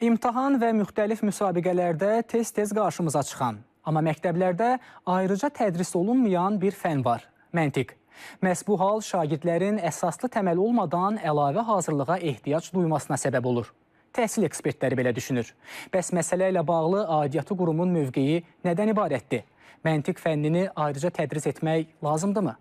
İmtahan və müxtəlif müsabiqələrdə tez-tez qarşımıza çıxan, amma məktəblərdə ayrıca tədris olunmayan bir fən var – məntiq. Məhz bu hal şagirdlərin əsaslı təməl olmadan əlavə hazırlığa ehtiyac duymasına səbəb olur. Təhsil ekspertləri belə düşünür. Bəs məsələ ilə bağlı aidiyyatı qurumun mövqeyi nədən ibarətdir? Məntiq fənnini ayrıca tədris etmək lazımdırmı?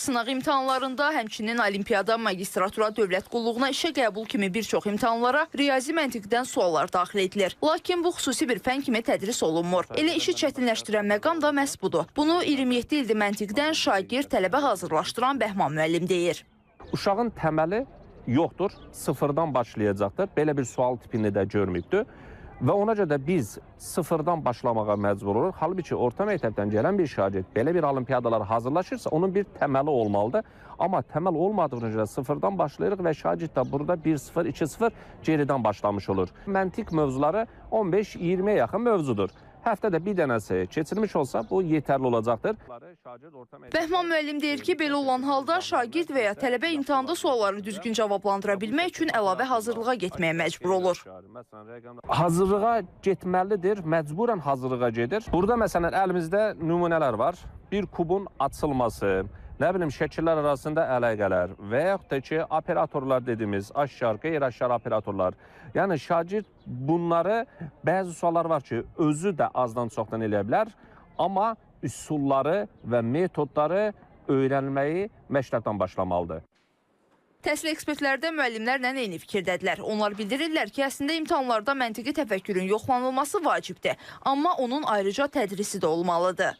Sınaq imtahanlarında, həmçinin olimpiyada, magistratura, dövlət qulluğuna, işə qəbul kimi bir çox imtahanlara riyazi məntiqdən suallar daxil edilir. Lakin bu xüsusi bir fən kimi tədris olunmur. Elə işi çətinləşdirən məqam da məhz budur. Bunu 27 ildir məntiqdən şagird tələbə hazırlaşdıran Bəhman müəllim deyir. Uşağın təməli yoxdur, sıfırdan başlayacaqdır. Belə bir sual tipini də görməyibdir. Və ona görə də biz sıfırdan başlamağa məcbur oluruq. Halbuki orta məktəbdən gələn bir şagird belə bir olimpiyadalara hazırlaşırsa, onun bir təməli olmalıdır. Amma təməl olmadığına görə sıfırdan başlayırıq və şagird də burada 1-0, 2-0 geridən başlamış olur. Məntiq mövzuları 15-20-yə yaxın mövzudur. Həftədə bir dənəsi keçirilmiş olsa, bu yetərli olacaqdır. Bəhman müəllim deyir ki, belə olan halda şagird və ya tələbə imtahanda sualları düzgün cavablandıra bilmək üçün əlavə hazırlığa getməyə məcbur olur. Hazırlığa getməlidir, məcburən hazırlığa gedir. Burada məsələn əlimizdə nümunələr var. Bir kubun açılması, nə bilim şəkillər arasında əlaqələr və yaxud da ki, operatorlar dediyimiz aşkar, qeyri-aşkar operatorlar. Yəni şagird bunları, bəzi suallar var ki, özü də azdan çoxdan eləyə bilər, amma üsulları və metodları öyrənməyi məktəbdən başlamalıdır. Təhsil ekspertləri də müəllimlərlə eyni fikirdədirlər. Onlar bildirirlər ki, əslində imtahanlarda məntiqi təfəkkürün yoxlanılması vacibdir, amma onun ayrıca tədrisi də olmalıdır.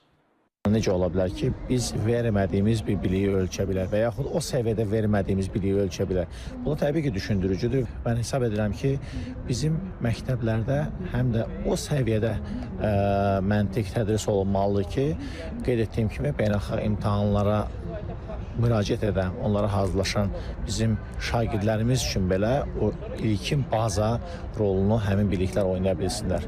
Necə ola bilər ki, biz vermədiyimiz bir biliyi ölçə bilər və yaxud o səviyyədə vermədiyimiz biliyi ölçə bilər. Bu təbii ki, düşündürücüdür. Mən hesab edirəm ki, bizim məktəblərdə həm də o səviyyədə məntiq tədris olunmalıdır ki, qeyd etdiyim kimi beynəlxalq imtahanlara müraciət edən, onlara hazırlaşan bizim şagirdlərimiz üçün belə o ilkin baza rolunu həmin biliklər oynaya bilsinlər.